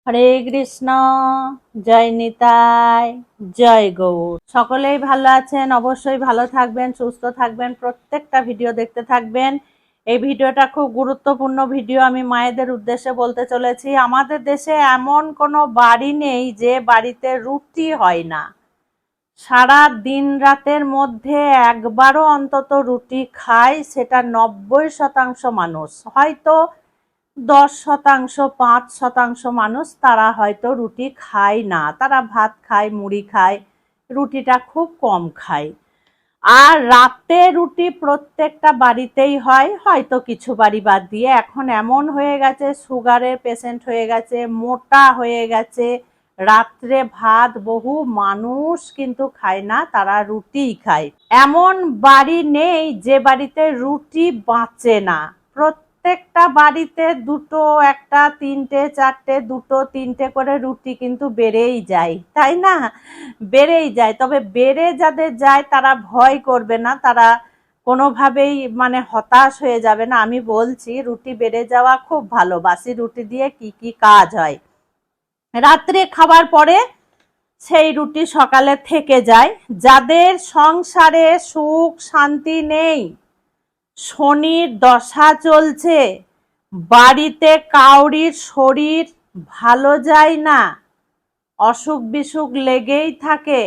হরে কৃষ্ণ। জয় নিতাই, জয় গৌর। সকলেই ভালো আছেন, অবশ্যই ভালো থাকবেন, সুস্থ থাকবেন, প্রত্যেকটা ভিডিও দেখতে থাকবেন। এই ভিডিওটা খুব গুরুত্বপূর্ণ ভিডিও। আমি মায়েদের উদ্দেশ্যে বলতে চলেছি, আমাদের দেশে এমন কোনো বাড়ি নেই যে বাড়িতে রুটি হয় না। সারা দিন রাতের মধ্যে একবারও অন্তত রুটি খায়, সেটা 90% মানুষ। হয়তো 10%, 5% মানুষ তারা হয়তো রুটি খায় না, তারা ভাত খায়, মুড়ি খায়, রুটিটা খুব কম খায়। আর রাতে রুটি প্রত্যেকটা বাড়িতেই হয়, হয়তো কিছু বাড়ি বাদ দিয়ে। এখন এমন হয়ে গেছে, সুগারের পেশেন্ট হয়ে গেছে, মোটা হয়ে গেছে, রাত্রে ভাত বহু মানুষ কিন্তু খায় না, তারা রুটিই খায়। এমন বাড়ি নেই যে বাড়িতে রুটি বাঁচে না। প্রত্যেকটা বাড়িতে দুটো, একটা, তিনটে, চারটে, দুটো, তিনটে করে রুটি কিন্তু বেড়েই যায়, তাই না? বেড়েই যায়। তবে বেড়ে যাদের যায় তারা ভয় করবে না, তারা কোনোভাবেই হতাশ হয়ে যাবে না। আমি বলছি, রুটি বেড়ে যাওয়া খুব ভালো। বাসি রুটি দিয়ে কি কি কাজ হয়। রাত্রে খাবার পরে সেই রুটি সকালে থেকে যায়। যাদের সংসারে সুখ শান্তি নেই, শনির দশা চলছে, বাড়িতে কাউরির শরীর ভালো যায় না, অসুখ বিসুখ লেগেই থাকে,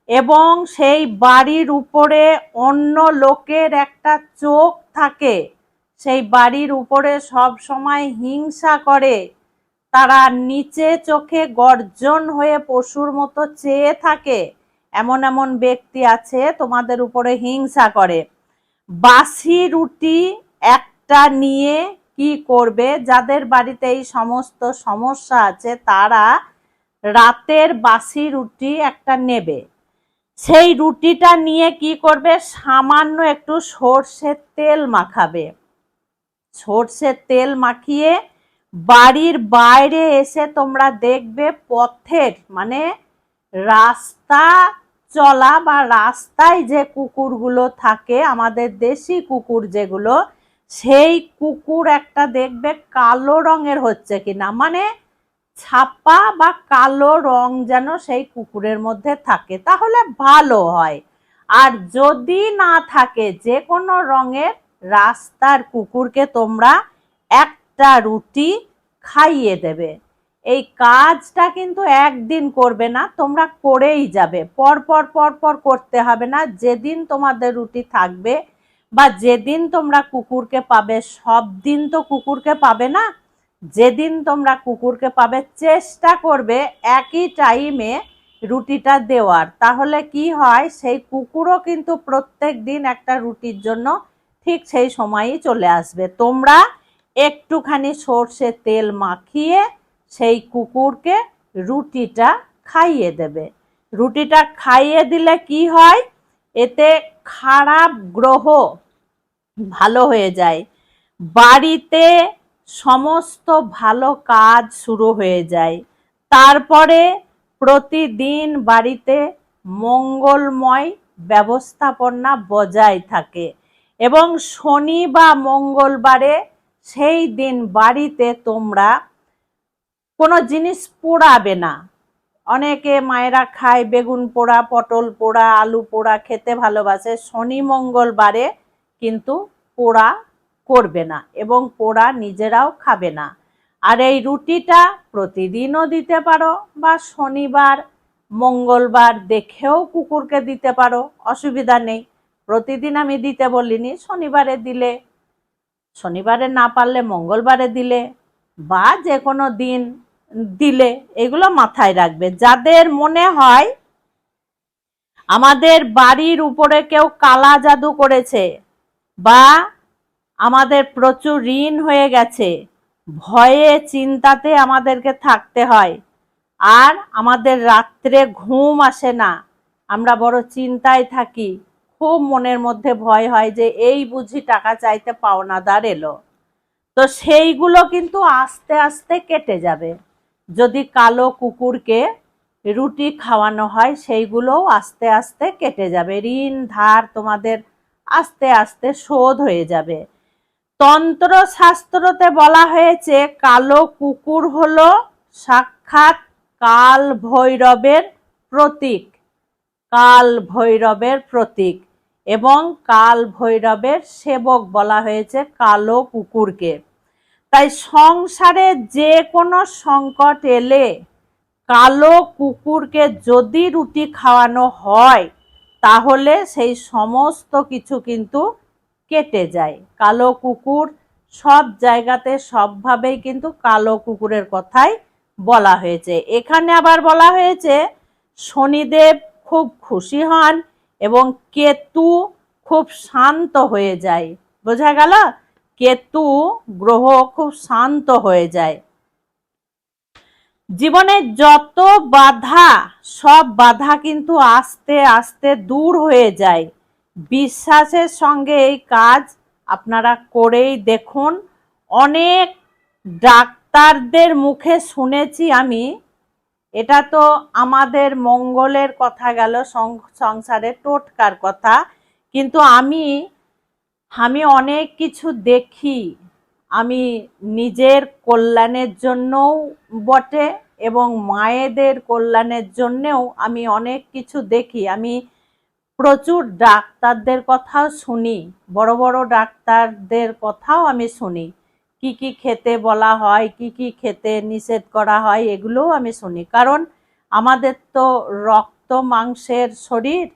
এবং সেই বাড়ির উপরে অন্য লোকের একটা চোখ থাকে, সেই বাড়ির উপরে সব সময় হিংসা করে, তারা নিচে চোখে গর্জন হয়ে পশুর মতো চেয়ে থাকে, এমন এমন ব্যক্তি আছে তোমাদের উপরে হিংসা করে। বাসি রুটি একটা নিয়ে কি করবে? যাদের বাড়িতে এই সমস্ত সমস্যা আছে তারা রাতের বাসি রুটি একটা নেবে। সেই রুটিটা নিয়ে কি করবে? সামান্য একটু সর্ষের তেল মাখাবে। সর্ষের তেল মাখিয়ে বাড়ির বাইরে এসে তোমরা দেখবে পথের রাস্তা চলা বা রাস্তায় যে কুকুরগুলো থাকে, আমাদের দেশি কুকুর যেগুলো, সেই কুকুর একটা দেখবে কালো রঙের হচ্ছে কিনা, ছাপা বা কালো রং যেন সেই কুকুরের মধ্যে থাকে, তাহলে ভালো হয়। আর যদি না থাকে যে কোনো রঙের, রাস্তার কুকুরকে তোমরা একটা রুটি খাইয়ে দেবে। এই কাজটা কিন্তু একদিন করবে না, তোমরা করেই যাবে। পর পর পর পর করতে হবে না। যেদিন তোমাদের রুটি থাকবে বা যেদিন তোমরা কুকুরকে পাবে, সব দিন তো কুকুরকে পাবে না, যেদিন তোমরা কুকুরকে পাবে চেষ্টা করবে একই টাইমে রুটিটা দেওয়ার। তাহলে কি হয়, সেই কুকুরও কিন্তু প্রত্যেক দিন একটা রুটির জন্য ঠিক সেই সময়ই চলে আসবে। তোমরা একটুখানি সর্ষের তেল মাখিয়ে সেই কুকুরকে রুটিটা খাইয়ে দেবে। রুটিটা খাইয়ে দিলে কি হয়, এতে খারাপ গ্রহ ভালো হয়ে যায়, বাড়িতে সমস্ত ভালো কাজ শুরু হয়ে যায়। তারপরে প্রতিদিন বাড়িতে মঙ্গলময় ব্যবস্থাপনা বজায় থাকে। এবং শনি বা মঙ্গলবারে সেই দিন বাড়িতে তোমরা কোনো জিনিস পোড়াবে না। অনেকে মায়েরা খায় বেগুন পোড়া, পটল পোড়া, আলু পোড়া খেতে ভালোবাসে। শনি মঙ্গলবারে কিন্তু পোড়া করবে না এবং পোড়া নিজেরাও খাবে না। আর এই রুটিটা প্রতিদিনও দিতে পারো বা শনিবার মঙ্গলবার দেখেও কুকুরকে দিতে পারো, অসুবিধা নেই। প্রতিদিন আমি দিতে বলিনি, শনিবারে দিলে, শনিবারে না পারলে মঙ্গলবারে দিলে, বা যে কোনো দিন দিলে, এগুলো মাথায় রাখবে। যাদের মনে হয় আমাদের বাড়ির উপরে কেউ কালা জাদু করেছে বা আমাদের প্রচুর ঋণ হয়ে গেছে, ভয়ে চিন্তাতে আমাদেরকে থাকতে হয়, আর আমাদের রাত্রে ঘুম আসে না, আমরা বড় চিন্তায় থাকি, খুব মনের মধ্যে ভয় হয় যে এই বুঝি টাকা চাইতে পাওনাদার এলো, তো সেইগুলো কিন্তু আস্তে আস্তে কেটে যাবে। যদি কালো কুকুরকে রুটি খাওয়ানো হয়, সেইগুলোও আস্তে আস্তে কেটে যাবে। ঋণ ধার তোমাদের আস্তে আস্তে শোধ হয়ে যাবে। তন্ত্র শাস্ত্রতে বলা হয়েছে কালো কুকুর হলো সাক্ষাৎ কাল ভৈরবের প্রতীক, কাল ভৈরবের প্রতীক, এবং কাল ভৈরবের সেবক বলা হয়েছে কালো কুকুরকে। তাই সংসারে যে কোনো সংকট এলে কালো কুকুরকে যদি রুটি খাওয়ানো হয় তাহলে সেই সমস্ত কিছু কিন্তু কেটে যায়। কালো কুকুর সব জায়গাতে সবভাবেই কিন্তু কালো কুকুরের কথাই বলা হয়েছে। এখানে আবার বলা হয়েছে শনিদেব খুব খুশি হন এবং কেতু খুব শান্ত হয়ে যায়। বোঝা গেল? কেতু গ্রহ খুব শান্ত হয়ে যায়। জীবনে যত বাধা, সব বাধা কিন্তু আস্তে আস্তে দূর হয়ে যায়। বিশ্বাসের সঙ্গে এই কাজ আপনারা করেই দেখুন। অনেক ডাক্তারদের মুখে শুনেছি আমি, এটা তো আমাদের মঙ্গলের কথা গেল, সংসারে টোটকার কথা, কিন্তু আমি অনেক কিছু দেখি। আমি নিজের কল্যাণের জন্যও বটে এবং মায়েদের কল্যাণের জন্যেও আমি অনেক কিছু দেখি। আমি প্রচুর ডাক্তারদের কথাও শুনি, বড় বড় ডাক্তারদের কথাও আমি শুনি। কি কি খেতে বলা হয়, কি কি খেতে নিষেধ করা হয়, এগুলোও আমি শুনি। কারণ আমাদের তো রক্ত মাংসের শরীর,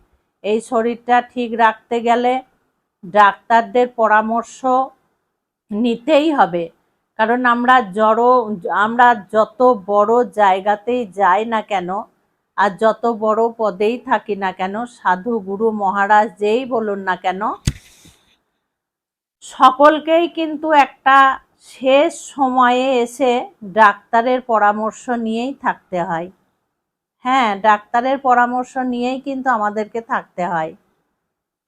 এই শরীরটা ঠিক রাখতে গেলে ডাক্তারদের পরামর্শ নিতেই হবে। কারণ আমরা যত বড় জায়গাতেই যাই না কেন আর যত বড় পদেই থাকি না কেন, সাধু গুরু মহারাজ যেই বলুন না কেন, সকলকেই কিন্তু একটা শেষ সময়ে এসে ডাক্তারের পরামর্শ নিয়েই থাকতে হয়। হ্যাঁ, ডাক্তারের পরামর্শ নিয়েই কিন্তু আমাদেরকে থাকতে হয়।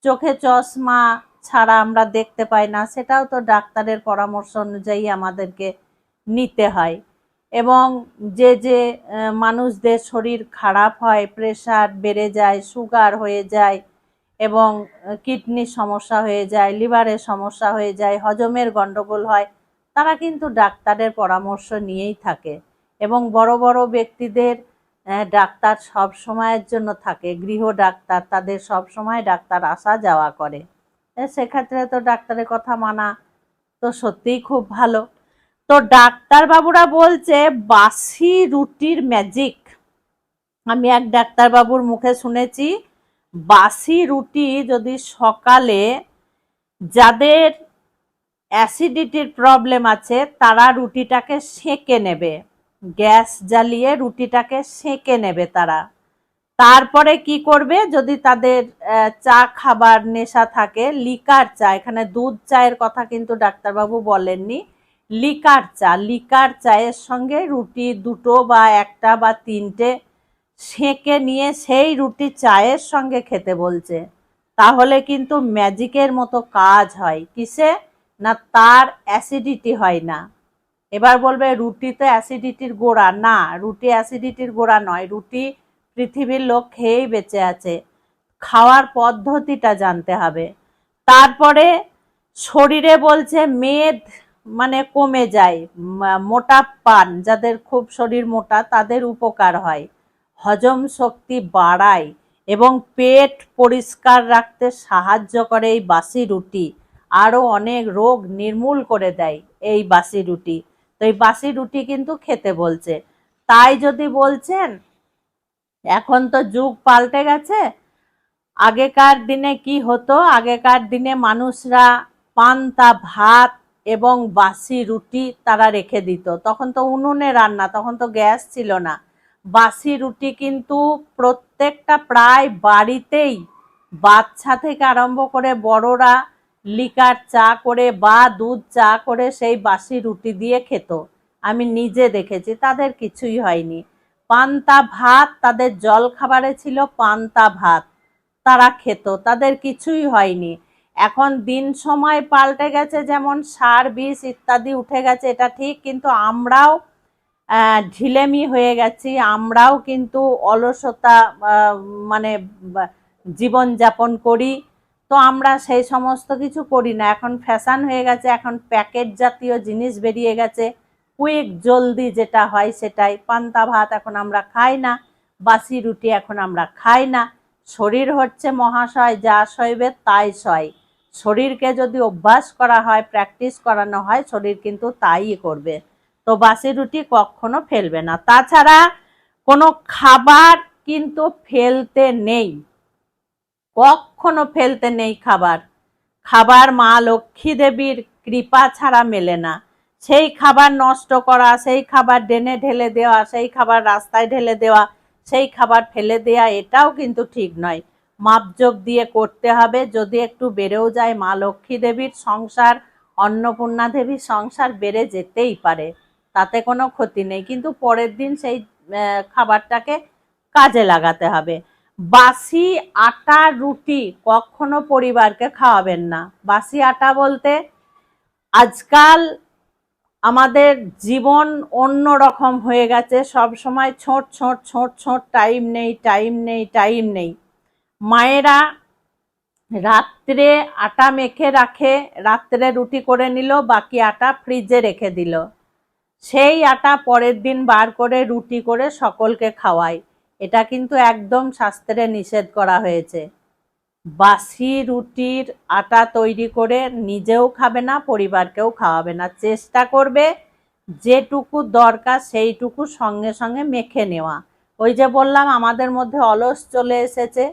চোখে চশমা ছাড়া আমরা দেখতে পাই না, সেটাও তো ডাক্তারের পরামর্শ অনুযায়ী আমাদেরকে নিতে হয়। এবং যে মানুষদের শরীর খারাপ হয়, প্রেশার বেড়ে যায়, সুগার হয়ে যায় এবং কিডনির সমস্যা হয়ে যায়, লিভারের সমস্যা হয়ে যায়, হজমের গন্ডগোল হয়, তারা কিন্তু ডাক্তারের পরামর্শ নিয়েই থাকে। এবং বড় বড় ব্যক্তিদের ডাক্তার সব সময়ের জন্য থাকে, গৃহ ডাক্তার, তাদের সব সময় ডাক্তার আসা যাওয়া করে। সেক্ষেত্রে তো ডাক্তারের কথা মানা তো সত্যিই খুব ভালো। তো ডাক্তারবাবুরা বলছে বাসি রুটির ম্যাজিক। আমি এক ডাক্তারবাবুর মুখে শুনেছি, বাসি রুটি যদি সকালে, যাদের অ্যাসিডিটির প্রবলেম আছে তারা রুটিটাকে সেঁকে নেবে, গ্যাস জ্বালিয়ে রুটিটাকে সেঁকে নেবে তারা। তারপরে কি করবে, যদি তাদের চা খাবার নেশা থাকে, লিকার চা, এখানে দুধ চায়ের কথা কিন্তু ডাক্তারবাবু বলেননি, লিকার চায়ের সঙ্গে রুটি দুটো বা একটা বা তিনটে সেঁকে নিয়ে সেই রুটি চায়ের সঙ্গে খেতে বলছে। তাহলে কিন্তু ম্যাজিকের মতো কাজ হয়। কিসে না, তার অ্যাসিডিটি হয় না। এবার বলবে রুটি তো অ্যাসিডিটির গোড়া, না, রুটি অ্যাসিডিটির গোড়া নয়, রুটি পৃথিবীর লোক খেয়েই বেঁচে আছে, খাওয়ার পদ্ধতিটা জানতে হবে। তারপরে শরীরে বলছে মেদ মানে কমে যায়, মোটা পান, যাদের খুব শরীর মোটা তাদের উপকার হয়, হজম শক্তি বাড়ায় এবং পেট পরিষ্কার রাখতে সাহায্য করে এই বাসি রুটি। আরও অনেক রোগ নির্মূল করে দেয় এই বাসি রুটি। তো এই বাসি রুটি কিন্তু খেতে বলছে। তাই যদি বলছেন, এখন তো যুগ পাল্টে গেছে। আগেকার দিনে কি হতো, আগেকার দিনে মানুষরা পান্তা ভাত এবং বাসি রুটি তারা রেখে দিত। তখন তো উনুনে রান্না, তখন তো গ্যাস ছিল না। বাসি রুটি কিন্তু প্রত্যেকটা প্রায় বাড়িতেই, বাচ্চা থেকে আরম্ভ করে বড়রা লিকার চা করে বা দুধ চা করে সেই বাসি রুটি দিয়ে খেত। আমি নিজে দেখেছি, তাদের কিছুই হয়নি। পান্তা ভাত তাদের জল খাবারে ছিল, পান্তা ভাত তারা খেত, তাদের কিছুই হয়নি। এখন দিন সময় পাল্টে গেছে, যেমন সার বিষ ইত্যাদি উঠে গেছে, এটা ঠিক, কিন্তু আমরাও ঢিলেমি হয়ে গেছি, আমরাও কিন্তু অলসতা মানে জীবনযাপন করি। তো আমরা সেই সমস্ত কিছু করি না, এখন ফ্যাশন হয়ে গেছে, এখন প্যাকেট জাতীয় জিনিস বেরিয়ে গেছে, কুইক জলদি যেটা হয় সেটাই। পান্তা ভাত এখন আমরা খাই না, বাসি রুটি এখন আমরা খাই না। শরীর হচ্ছে মহাশয়, যা সইবে তাই সয়। শরীরকে যদি অভ্যাস করা হয়, প্র্যাকটিস করানো হয়, শরীর কিন্তু তাই করবে। তো বাসি রুটি কখনো ফেলবে না। তাছাড়া কোনো খাবার কিন্তু ফেলতে নেই, কখনো ফেলতে নেই খাবার। খাবার মা লক্ষ্মী দেবীর কৃপা ছাড়া মেলে না। সেই খাবার নষ্ট করা, সেই খাবার ড্রেনে ঢেলে দেওয়া, সেই খাবার রাস্তায় ঢেলে দেওয়া, সেই খাবার ফেলে দেওয়া, এটাও কিন্তু ঠিক নয়। মাপজোক দিয়ে করতে হবে। যদি একটু বেড়েও যায়, মা লক্ষ্মী দেবীর সংসার, অন্নপূর্ণা দেবীর সংসার বেড়ে যেতেই পারে, তাতে কোনো ক্ষতি নেই, কিন্তু পরের দিন সেই খাবারটাকে কাজে লাগাতে হবে। বাসি আটা রুটি কখনো পরিবারকে খাওয়াবেন না। বাসি আটা বলতে আজকাল আমাদের জীবন অন্য রকম হয়ে গেছে, সব সময় ছোট ছোট ছোট ছোট, টাইম নেই টাইম নেই টাইম নেই। মায়েরা রাত্রে আটা মেখে রাখে, রাত্রে রুটি করে নিল, বাকি আটা ফ্রিজে রেখে দিল, সেই আটা পরের দিন বার করে রুটি করে সকলকে খাওয়ায়। এটা কিন্তু একদম শাস্ত্রে নিষেধ করা হয়েছে। বাসি রুটির আটা তৈরি করে নিজেও খাবে না, পরিবারকেও খাওয়াবে না। চেষ্টা করবে যেটুকু দরকার সেইটুকু সঙ্গে সঙ্গে মেখে নেওয়া। ওই যে বললাম আমাদের মধ্যে অলস চলে এসেছে,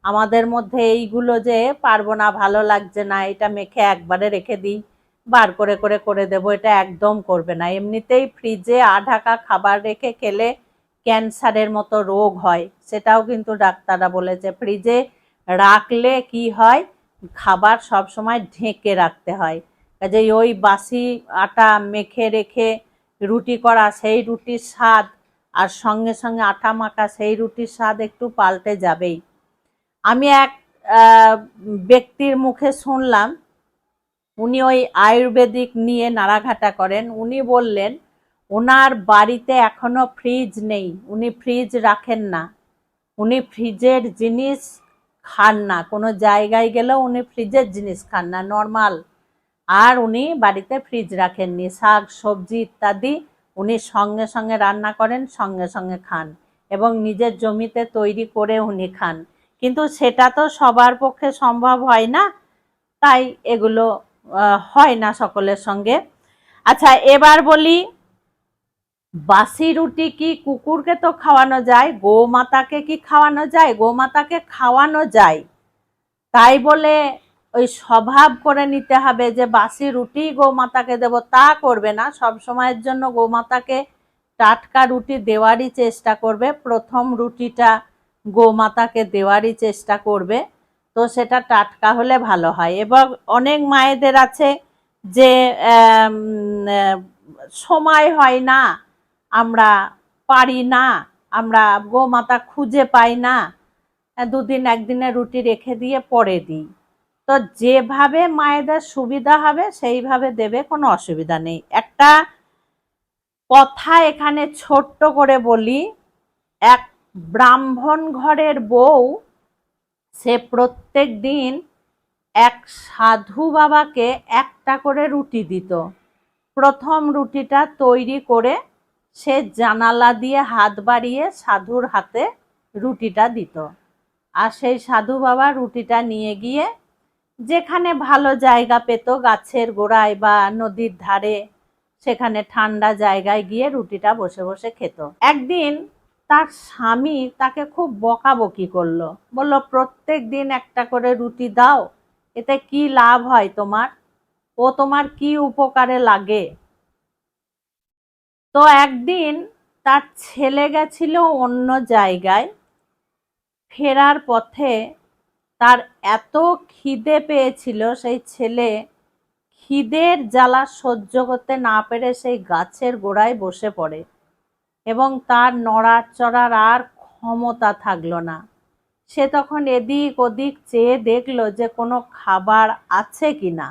আমাদের মধ্যে এইগুলো যে পারবো না, ভালো লাগছে না, এটা মেখে একবারে রেখে দিই, বার করে করে করে দেবো, এটা একদম করবে না। এমনিতেই ফ্রিজে আঢাকা খাবার রেখে খেলে ক্যান্সারের মতো রোগ হয়, সেটাও কিন্তু ডাক্তাররা বলেছে। ফ্রিজে রাখলে কি হয়, খাবার সব সময় ঢেকে রাখতে হয়। কাজেই ওই বাসি আটা মেখে রেখে রুটি করা, সেই রুটির স্বাদ আর সঙ্গে সঙ্গে আটা মাখা সেই রুটির স্বাদ একটু পাল্টে যাবেই। আমি এক ব্যক্তির মুখে শুনলাম, উনি ওই আয়ুর্বেদিক নিয়ে নাড়াঘাটা করেন। উনি বললেন ওনার বাড়িতে এখনো ফ্রিজ নেই, উনি ফ্রিজ রাখেন না, উনি ফ্রিজের জিনিস খান না, কোনো জায়গায় গেলেও উনি ফ্রিজের জিনিস খান না, নর্মাল। আর উনি বাড়িতে ফ্রিজ রাখেননি, শাক সবজি ইত্যাদি উনি সঙ্গে সঙ্গে রান্না করেন, সঙ্গে সঙ্গে খান, এবং নিজের জমিতে তৈরি করে উনি খান। কিন্তু সেটা তো সবার পক্ষে সম্ভব হয় না, তাই এগুলো হয় না সকলের সঙ্গে। আচ্ছা, এবার বলি, বাসি রুটি কি কুকুরকে তো খাওয়ানো যায়, গোমাতাকে কি খাওয়ানো যায়? গোমাতাকে খাওয়ানো যায়, তাই বলে ওই স্বভাব করে নিতে হবে যে বাসি রুটি গোমাতাকে দেব, তা করবে না। সব সময়ের জন্য গোমাতাকে টাটকা রুটি দেওয়ারই চেষ্টা করবে। প্রথম রুটিটা গোমাতাকে দেওয়ারই চেষ্টা করবে, তো সেটা টাটকা হলে ভালো হয়। এবং অনেক মায়েদের আছে যে সময় হয় না, আমরা পারি না, আমরা গোমাতা খুঁজে পাই না, দুদিন একদিনে রুটি রেখে দিয়ে পরে দিই। তো যেভাবে মায়েদের সুবিধা হবে সেইভাবে দেবে, কোনো অসুবিধা নেই। একটা কথা এখানে ছোট্ট করে বলি, এক ব্রাহ্মণ ঘরের বউ, সে প্রত্যেক দিন এক সাধু বাবাকে একটা করে রুটি দিত। প্রথম রুটিটা তৈরি করে সে জানালা দিয়ে হাত বাড়িয়ে সাধুর হাতে রুটিটা দিত, আর সেই সাধু বাবা রুটিটা নিয়ে গিয়ে যেখানে ভালো জায়গা পেত, গাছের গোড়ায় বা নদীর ধারে, সেখানে ঠান্ডা জায়গায় গিয়ে রুটিটা বসে বসে খেত। একদিন তার স্বামী তাকে খুব বকাবকি করলো, বলল প্রত্যেক দিন একটা করে রুটি দাও, এতে কি লাভ হয় তোমার, ও তোমার কি উপকারে লাগে? তো একদিন তার ছেলে গেছিল অন্য জায়গায়, ফেরার পথে তার এত খিদে পেয়েছিল, সেই ছেলে খিদের জ্বালা সহ্য করতে না পেরে সেই গাছের গোড়ায় বসে পড়ে, এবং তার নড়াচড়ার আর ক্ষমতা থাকলো না। সে তখন এদিক ওদিক চেয়ে দেখলো যে কোনো খাবার আছে কিনা,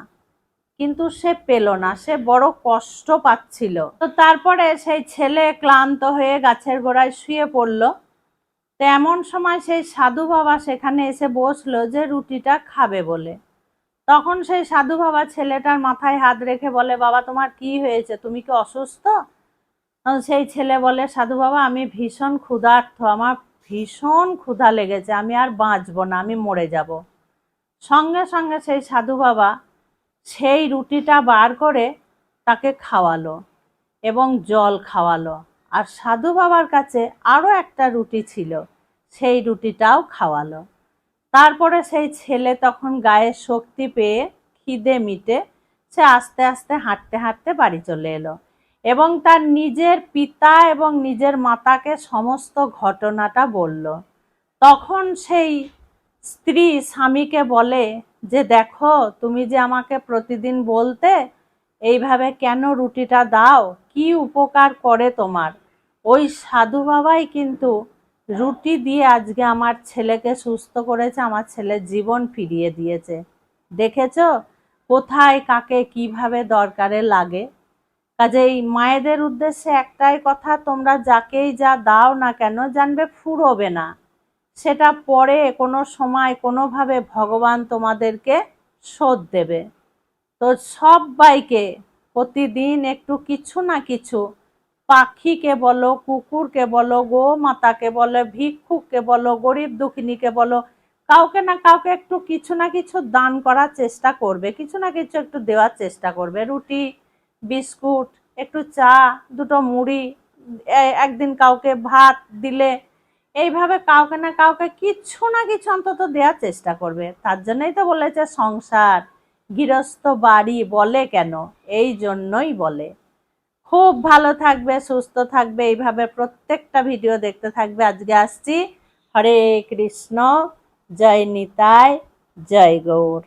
কিন্তু সে পেল না, সে বড় কষ্ট পাচ্ছিল। তো তারপরে সেই ছেলে ক্লান্ত হয়ে গাছের গোড়ায় শুয়ে পড়ল। তো এমন সময় সেই সাধু বাবা সেখানে এসে বসলো যে রুটিটা খাবে বলে। তখন সেই সাধু বাবা ছেলেটার মাথায় হাত রেখে বলে, বাবা তোমার কি হয়েছে, তুমি কি অসুস্থ? তখন সেই ছেলে বলে, সাধু বাবা আমি ভীষণ ক্ষুধার্ত, আমার ভীষণ ক্ষুধা লেগেছে, আমি আর বাঁচবো না, আমি মরে যাব। সঙ্গে সঙ্গে সেই সাধু বাবা সেই রুটিটা বার করে তাকে খাওয়ালো এবং জল খাওয়ালো। আর সাধু বাবার কাছে আরও একটা রুটি ছিল, সেই রুটিটাও খাওয়ালো। তারপরে সেই ছেলে তখন গায়ে শক্তি পেয়ে, খিদে মিটে, সে আস্তে আস্তে হাঁটতে হাঁটতে বাড়ি চলে এলো এবং তার নিজের পিতা এবং নিজের মাতাকে সমস্ত ঘটনাটা বলল। তখন সেই স্ত্রী স্বামীকে বলে যে, দেখো তুমি যে আমাকে প্রতিদিন বলতে এইভাবে কেন রুটিটা দাও, কি উপকার করে তোমার, ওই সাধু বাবাই কিন্তু রুটি দিয়ে আজকে আমার ছেলেকে সুস্থ করেছে, আমার ছেলের জীবন ফিরিয়ে দিয়েছে। দেখেছো কোথায় কাকে কিভাবে দরকারে লাগে। কাজেই মায়েদের উদ্দেশ্যে একটাই কথা, তোমরা যাকেই যা দাও না কেন জানবে ফুরোবে না, সেটা পরে কোনো সময় কোনোভাবে ভগবান তোমাদেরকে শোধ দেবে। তো সবাইকে প্রতিদিন একটু কিছু না কিছু, পাখিকে বলো, কুকুরকে বলো, গোমাতাকে বলো, ভিক্ষুককে বলো, গরিব দুঃখিনীকে বলো, কাউকে না কাউকে একটু কিছু না কিছু দান করার চেষ্টা করবে, কিছু না কিছু একটু দেওয়ার চেষ্টা করবে। রুটি, বিস্কুট, একটু চা, দুটো মুড়ি, একদিন কাউকে ভাত দিলে, এইভাবে কাউকে না কাউকে কিছু না কিছু অন্তত দেওয়ার চেষ্টা করবে। তার জন্যই তো বলেছে সংসার, গৃহস্থ বাড়ি বলে কেন, এই জন্যই বলে। খুব ভালো থাকবে, সুস্থ থাকবে, এইভাবে প্রত্যেকটা ভিডিও দেখতে থাকবে। আজকে আসছি। হরে কৃষ্ণ, জয় নিতাই, জয় গৌর।